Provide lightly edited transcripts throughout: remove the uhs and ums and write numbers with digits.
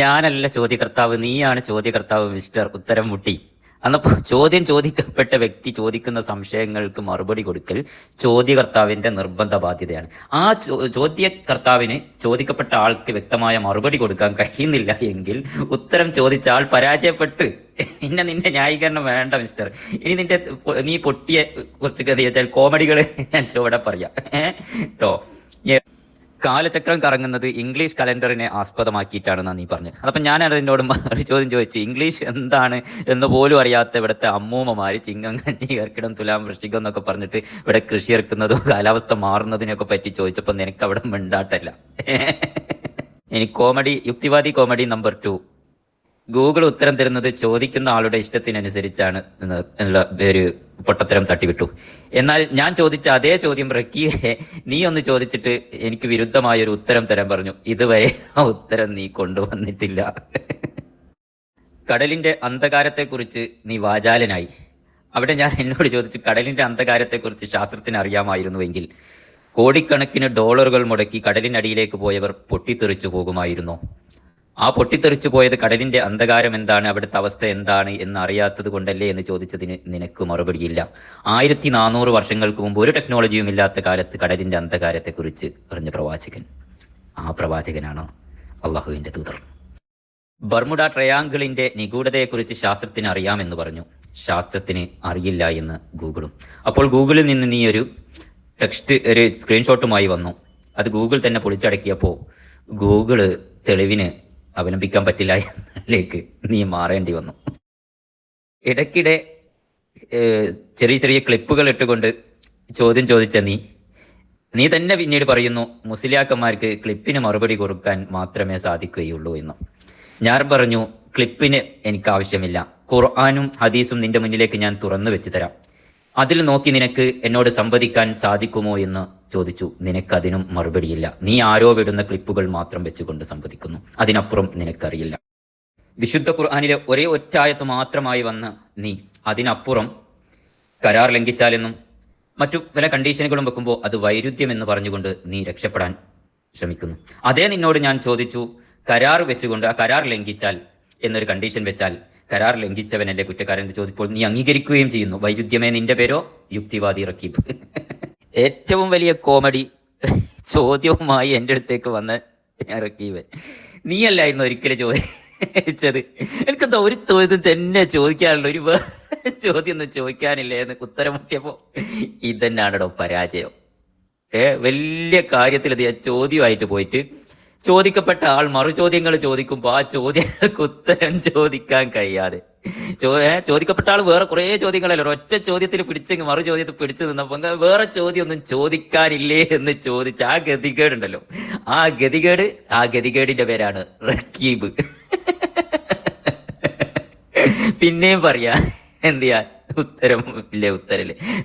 ഞാനല്ല ചോദ്യകർത്താവ്, നീയാണ് ചോദ്യകർത്താവ് മിസ്റ്റർ ഉത്തരം മുട്ടി. അന്നപ്പോ ചോദ്യം ചോദിക്കപ്പെട്ട വ്യക്തി ചോദിക്കുന്ന സംശയങ്ങൾക്ക് മറുപടി കൊടുക്കൽ ചോദ്യകർത്താവിന്റെ നിർബന്ധ ബാധ്യതയാണ്. ആ ചോദ്യകർത്താവിന് ചോദിക്കപ്പെട്ട ആൾക്ക് വ്യക്തമായ മറുപടി കൊടുക്കാൻ കഴിയുന്നില്ല എങ്കിൽ ഉത്തരം ചോദിച്ച ആൾ പരാജയപ്പെട്ട്. നിന്റെ ന്യായീകരണം വേണ്ട മിസ്റ്റർ. ഇനി നീ പൊട്ടിയ കുറച്ച് കഥ വെച്ചാൽ കോമഡികൾ ഞാൻ ചുവടെ പറയാം കേട്ടോ. കാലചക്രം കറങ്ങുന്നത് ഇംഗ്ലീഷ് കലണ്ടറിനെ ആസ്പദമാക്കിയിട്ടാണെന്നാണ് നീ പറഞ്ഞത്. അതപ്പം ഞാൻ അതിനോട് ഒരു ചോദ്യം ചോദിച്ചു, ഇംഗ്ലീഷ് എന്താണ് എന്ന് പോലും അറിയാത്ത ഇവിടുത്തെ അമ്മൂമ്മമാര് ചിങ്ങം, കന്നി, കർക്കിടം, തുലാം, വൃശ്ചികം എന്നൊക്കെ പറഞ്ഞിട്ട് ഇവിടെ കൃഷി ഇറക്കുന്നതും കാലാവസ്ഥ മാറുന്നതിനൊക്കെ പറ്റി ചോദിച്ചപ്പോൾ നിനക്ക് അവിടെ മിണ്ടാട്ടല്ല. ഇനി കോമഡി, യുക്തിവാദി കോമഡി നമ്പർ 2. ഗൂഗിൾ ഉത്തരം തരുന്നത് ചോദിക്കുന്ന ആളുടെ ഇഷ്ടത്തിനനുസരിച്ചാണ് എന്നുള്ള ഒരു പൊട്ടത്തരം തട്ടിവിട്ടു. എന്നാൽ ഞാൻ ചോദിച്ച അതേ ചോദ്യം റക്കിയെ നീ ഒന്ന് ചോദിച്ചിട്ട് എനിക്ക് വിരുദ്ധമായ ഒരു ഉത്തരം തരാൻ പറഞ്ഞു. ഇതുവരെ ആ ഉത്തരം നീ കൊണ്ടുവന്നിട്ടില്ല. കടലിന്റെ അന്ധകാരത്തെക്കുറിച്ച് നീ വാചാലനായി. അവിടെ ഞാൻ എന്നോട് ചോദിച്ചു, കടലിന്റെ അന്ധകാരത്തെക്കുറിച്ച് ശാസ്ത്രത്തിന് അറിയാമായിരുന്നുവെങ്കിൽ കോടിക്കണക്കിന് ഡോളറുകൾ മുടക്കി കടലിനടിയിലേക്ക് പോയവർ പൊട്ടിത്തെറിച്ചു പോകുമായിരുന്നോ? ആ പൊട്ടിത്തെറിച്ചു പോയത് കടലിന്റെ അന്ധകാരം എന്താണ്, അവിടുത്തെ അവസ്ഥ എന്താണ് എന്ന് അറിയാത്തത് കൊണ്ടല്ലേ എന്ന് ചോദിച്ചതിന് നിനക്ക് മറുപടിയില്ല. 1400 വർഷങ്ങൾക്ക് മുമ്പ് ഒരു ടെക്നോളജിയും ഇല്ലാത്ത കാലത്ത് കടലിന്റെ അന്ധകാരത്തെക്കുറിച്ച് പറഞ്ഞ പ്രവാചകൻ, ആ പ്രവാചകനാണ് അള്ളാഹുവിന്റെ ദൂതർ. ബർമുഡ ട്രയാങ്കിളിന്റെ നിഗൂഢതയെക്കുറിച്ച് ശാസ്ത്രത്തിന് അറിയാമെന്ന് പറഞ്ഞു. ശാസ്ത്രത്തിന് അറിയില്ല എന്ന് ഗൂഗിളും. അപ്പോൾ ഗൂഗിളിൽ നിന്ന് നീ ഒരു സ്ക്രീൻഷോട്ടുമായി വന്നു. അത് ഗൂഗിൾ തന്നെ പൊളിച്ചടക്കിയപ്പോൾ ഗൂഗിള് തെളിവിന് അവലംബിക്കാൻ പറ്റില്ല എന്നതിലേക്ക് നീ മാറേണ്ടി വന്നു. ഇടയ്ക്കിടെ ചെറിയ ചെറിയ ക്ലിപ്പുകൾ ഇട്ടുകൊണ്ട് ചോദ്യം ചോദിച്ച നീ തന്നെ പിന്നീട് പറയുന്നു മുസ്ലിയാക്കന്മാർക്ക് ക്ലിപ്പിന് മറുപടി കൊടുക്കാൻ മാത്രമേ സാധിക്കുകയുള്ളൂ എന്ന്. ഞാൻ പറഞ്ഞു, ക്ലിപ്പിന് എനിക്ക് ആവശ്യമില്ല. ഖുർആനും ഹദീസും നിന്റെ മുന്നിലേക്ക് ഞാൻ തുറന്നു വെച്ച് തരാം. അതിൽ നോക്കി നിനക്ക് എന്നോട് സംവദിക്കാൻ സാധിക്കുമോ എന്ന് ചോദിച്ചു. നിനക്കതിനും മറുപടിയില്ല. നീ ആരോ വിടുന്ന ക്ലിപ്പുകൾ മാത്രം വെച്ചുകൊണ്ട് സംവദിക്കുന്നു. അതിനപ്പുറം നിനക്കറിയില്ല. വിശുദ്ധ ഖുർആനിലെ ഒരേ ഒറ്റായത്ത് മാത്രമായി വന്ന നീ അതിനപ്പുറം കരാർ ലംഘിച്ചാലെന്നും മറ്റു പല കണ്ടീഷനുകളും വെക്കുമ്പോൾ അത് വൈരുദ്ധ്യമെന്ന് പറഞ്ഞുകൊണ്ട് നീ രക്ഷപ്പെടാൻ ശ്രമിക്കുന്നു. അതേ നിന്നോട് ഞാൻ ചോദിച്ചു, കരാർ വെച്ചുകൊണ്ട് ആ കരാർ ലംഘിച്ചാൽ എന്നൊരു കണ്ടീഷൻ വെച്ചാൽ കരാർ ലംഘിച്ചവനല്ലേ കുറ്റക്കാരൻ എന്ന് ചോദിച്ചപ്പോൾ നീ അംഗീകരിക്കുകയും ചെയ്യുന്നു. വൈരുദ്ധ്യമേ നിന്റെ പേരോ? യുക്തിവാദി റക്കീബ്. ഏറ്റവും വലിയ കോമഡി ചോദ്യവുമായി എൻ്റെ അടുത്തേക്ക് വന്ന റക്കീബ്, നീയല്ലായിരുന്നു ഒരിക്കലും ചോദിച്ചത്. എനിക്കെന്താ ഒരു ചോദ്യം തന്നെ ചോദിക്കാനുള്ള ഒരു ചോദ്യം ഒന്നും ചോദിക്കാനില്ലേ എന്ന് ഉത്തരം മുട്ടിയപ്പോ ഇതന്നെയാണോ പരാജയം. വലിയ കാര്യത്തിൽ ഇത് ചോദ്യമായിട്ട് പോയിട്ട് ചോദിക്കപ്പെട്ട ആൾ മറുചോദ്യങ്ങൾ ചോദിക്കുമ്പോൾ ആ ചോദ്യങ്ങൾക്ക് ഉത്തരം ചോദിക്കാൻ കഴിയാതെ ചോദിക്കപ്പെട്ട ആൾ വേറെ കുറെ ചോദ്യങ്ങളല്ലോ ഒറ്റ ചോദ്യത്തിൽ പിടിച്ചെങ്കിൽ മറു ചോദ്യത്തിൽ പിടിച്ചു നിന്നപ്പോ വേറെ ചോദ്യം ഒന്നും ചോദിക്കാനില്ലേ എന്ന് ചോദിച്ച ആ ഗതികേടുണ്ടല്ലോ, ആ ഗതികേടിന്റെ പേരാണ് റക്കീബ്. പിന്നെയും പറയാ എന്ത് ചെയ്യാൻ ഉത്തരമില്ലേ.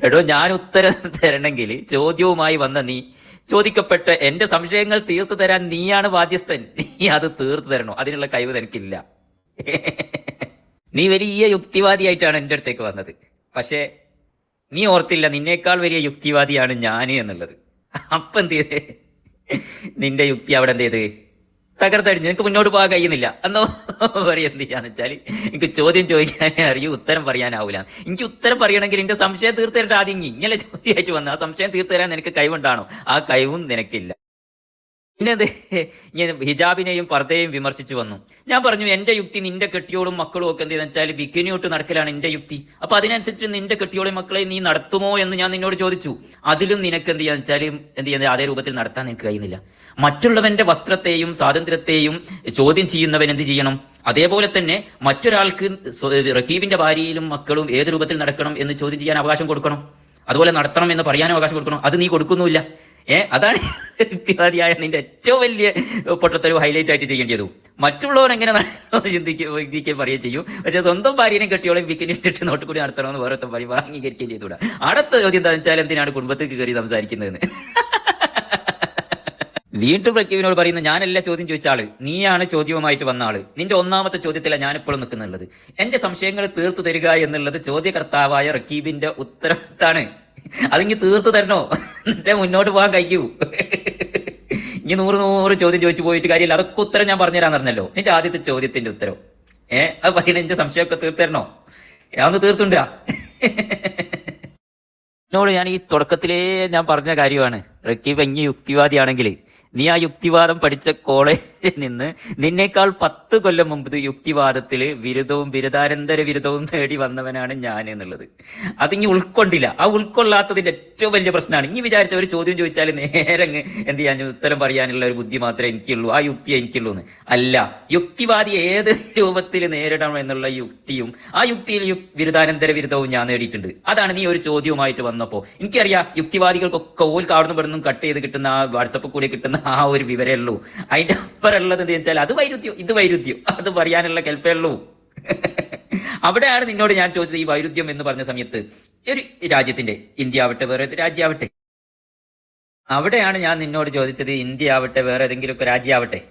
എടോ, ഞാൻ ഉത്തരം തരണമെങ്കിൽ ചോദ്യവുമായി വന്ന നീ ചോദിക്കപ്പെട്ട എന്റെ സംശയങ്ങൾ തീർത്തു തരാൻ നീയാണ് ബാധ്യസ്ഥൻ. നീ അത് തീർത്തു തരണോ? അതിനുള്ള കഴിവ് എനിക്കില്ല. നീ വലിയ യുക്തിവാദിയായിട്ടാണ് എൻ്റെ അടുത്തേക്ക് വന്നത്. പക്ഷേ നീ ഓർത്തില്ല നിന്നേക്കാൾ വലിയ യുക്തിവാദിയാണ് ഞാൻ എന്നുള്ളത്. അപ്പൊ എന്ത് ചെയ്ത് നിന്റെ യുക്തി അവിടെ എന്ത് ചെയ്ത് തകർത്തടിഞ്ഞ് നിനക്ക് മുന്നോട്ട് പോകാൻ കഴിയുന്നില്ല. എന്നോ പറയും എന്ത് ചെയ്യാന്ന് വെച്ചാൽ എനിക്ക് ചോദ്യം ചോദിക്കാനേ അറിയൂ, ഉത്തരം പറയാനാവൂല. എനിക്ക് ഉത്തരം പറയണമെങ്കിൽ എന്റെ സംശയം തീർത്തു തരട്ടെ. ആദ്യം ഇങ്ങനെ ചോദ്യമായിട്ട് വന്ന ആ സംശയം തീർത്തു തരാൻ നിനക്ക് കഴിവുണ്ടാണോ? ആ കഴിവും നിനക്കില്ല. പിന്നെ ഞാൻ ഹിജാബിനെയും പർദ്ദയെയും വിമർശിച്ചു വന്നു. ഞാൻ പറഞ്ഞു എന്റെ യുക്തി നിന്റെ കെട്ടിയോളും മക്കളും ഒക്കെ എന്ത് വെച്ചാൽ ബിക്കിനിയോട്ട് നടക്കലാണ് എന്റെ യുക്തി. അപ്പൊ അതിനനുസരിച്ച് നിന്റെ കെട്ടിയോളും മക്കളെ നീ നടത്തുമോ എന്ന് ഞാൻ നിന്നോട് ചോദിച്ചു. അതിലും നിനക്ക് എന്ത് ചെയ്യാന്ന് വെച്ചാൽ എന്ത് ചെയ്യുന്നത് അതേ രൂപത്തിൽ നടത്താൻ നിനക്ക് കഴിയുന്നില്ല. മറ്റുള്ളവന്റെ വസ്ത്രത്തെയും സ്വാതന്ത്ര്യത്തെയും ചോദ്യം ചെയ്യുന്നവൻ എന്ത് ചെയ്യണം? അതേപോലെ തന്നെ മറ്റൊരാൾക്ക് റക്കീബിന്റെ ഭാര്യയിലും മക്കളും ഏത് രൂപത്തിൽ നടക്കണം എന്ന് ചോദ്യം ചെയ്യാൻ അവകാശം കൊടുക്കണം. അതുപോലെ നടത്തണം എന്ന് പറയാനും അവകാശം കൊടുക്കണം. അത് നീ കൊടുക്കുന്നുമില്ല. അതാണ് യുക്തിവാദിയായ നിന്റെ ഏറ്റവും വലിയ പൊട്ടത്തരവ് ഹൈലൈറ്റ് ആയിട്ട് ചെയ്യേണ്ടത്. മറ്റുള്ളവർ എങ്ങനെ ചിന്തിക്കുകയും പറയുകയും ചെയ്യും. പക്ഷെ സ്വന്തം ഭാര്യനെയും കെട്ടിയോളം വിക്കിനിട്ടിട്ട് നോട്ട് കൂടി നടത്തണമെന്ന് വേറെ പറയും, അംഗീകരിക്കുകയും ചെയ്തുകൂടാ. അടുത്ത ചോദ്യം എന്താ വെച്ചാൽ എന്തിനാണ് കുടുംബത്തേക്ക് കയറി സംസാരിക്കുന്നതെന്ന്. വീണ്ടും റക്കീബിനോട് പറയുന്നത് ഞാനല്ല ചോദ്യം ചോദിച്ച ആള്, നീയാണ് ചോദ്യവുമായിട്ട് വന്ന ആള്. നിന്റെ ഒന്നാമത്തെ ചോദ്യത്തിലാണ് ഞാനിപ്പോഴും നിൽക്കുന്നുള്ളത്. എന്റെ സംശയങ്ങൾ തീർത്തു തരിക എന്നുള്ളത് ചോദ്യകർത്താവായ റക്കീബിന്റെ ഉത്തരവാദിത്തമാണ്. അതിങ്ങ് തീർത്തു തരണോ? എന്നിട്ടേ മുന്നോട്ട് പോകാൻ കഴിയൂ. ഇനി 100 ചോദ്യം ചോദിച്ചു പോയിട്ട് കാര്യമില്ല. അതൊക്കെ ഉത്തരം ഞാൻ പറഞ്ഞുതരാന്ന് പറഞ്ഞല്ലോ. നിന്റെ ആദ്യത്തെ ചോദ്യത്തിന്റെ ഉത്തരം അത് പറയണ എന്റെ സംശയമൊക്കെ തീർത്തരണോ? ഞാൻ ഒന്ന് തീർത്തുണ്ടാ. എന്നോട് ഞാൻ ഈ തുടക്കത്തിലേ ഞാൻ പറഞ്ഞ കാര്യമാണ്, റക്കീബ് ഇങ്ങി യുക്തിവാദിയാണെങ്കിൽ നീ ആ യുക്തിവാദം പഠിച്ച കോളേജിൽ നിന്ന് നിന്നേക്കാൾ 10 കൊല്ലം മുമ്പ് യുക്തിവാദത്തിൽ ബിരുദവും ബിരുദാനന്തര ബിരുദവും നേടി വന്നവനാണ് ഞാൻ എന്നുള്ളത്. അതിങ്ങി ഉൾക്കൊണ്ടില്ല. ആ ഉൾക്കൊള്ളാത്തതിന്റെ ഏറ്റവും വലിയ പ്രശ്നമാണ്. ഇനി വിചാരിച്ച ഒരു ചോദ്യം ചോദിച്ചാൽ നേരെ എന്ത് ചെയ്യാൻ ഉത്തരം പറയാനുള്ള ഒരു ബുദ്ധി മാത്രമേ എനിക്കുള്ളൂ, ആ യുക്തി എനിക്കുള്ളൂ എന്ന്. അല്ല, യുക്തിവാദി ഏത് രൂപത്തിൽ നേരിടണം എന്നുള്ള യുക്തിയും ആ യുക്തിയിൽ ബിരുദാനന്തര ബിരുദവും ഞാൻ നേടിയിട്ടുണ്ട്. അതാണ് നീ ഒരു ചോദ്യവുമായിട്ട് വന്നപ്പോൾ എനിക്കറിയാം. യുക്തിവാദികൾക്കൊക്കെ ഓൽക്ക് അവിടുന്ന് ഇവിടുന്ന് കട്ട് ചെയ്ത് കിട്ടുന്ന ആ വാട്സപ്പ് കൂടി കിട്ടുന്ന ആ ഒരു വിവരമേ ഉള്ളൂ. അതിന്റെ അപ്പുറമുള്ളത് എന്താ വെച്ചാൽ അത് വൈരുദ്ധ്യം, ഇത് വൈരുദ്ധ്യം, അത് പറയാനുള്ള കെൽപ്പേ ഉള്ളൂ. അവിടെയാണ് നിന്നോട് ഞാൻ ചോദിച്ചത് ഈ വൈരുദ്ധ്യം എന്ന് പറഞ്ഞ സമയത്ത് ഒരു രാജ്യത്തിന്റെ, ഇന്ത്യ ആവട്ടെ വേറെ രാജ്യമാവട്ടെ, അവിടെയാണ് ഞാൻ നിന്നോട് ചോദിച്ചത് ഇന്ത്യ ആവട്ടെ വേറെ ഏതെങ്കിലുമൊക്കെ രാജ്യമാവട്ടെ,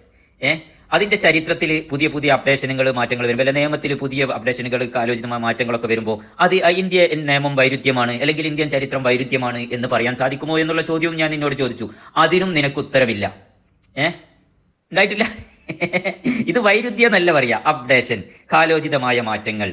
അതിന്റെ ചരിത്രത്തിൽ പുതിയ പുതിയ അപ്ഡേഷനുകൾ മാറ്റങ്ങൾ വരുമ്പോൾ, അല്ലെ നിയമത്തിൽ പുതിയ അപ്ഡേഷനുകൾ ആലോചിത മാറ്റങ്ങളൊക്കെ വരുമ്പോൾ അത് ഇന്ത്യ നിയമം വൈരുദ്ധ്യമാണ് അല്ലെങ്കിൽ ഇന്ത്യൻ ചരിത്രം വൈരുദ്ധ്യമാണ് എന്ന് പറയാൻ സാധിക്കുമോ എന്നുള്ള ചോദ്യവും ഞാൻ നിന്നോട് ചോദിച്ചു. അതിനും നിനക്ക് ഉത്തരവില്ല. ഉണ്ടായിട്ടില്ല. ഇത് വൈരുദ്ധ്യം എന്നല്ല പറയാ, അപ്ഡേഷൻ, കാലോചിതമായ മാറ്റങ്ങൾ.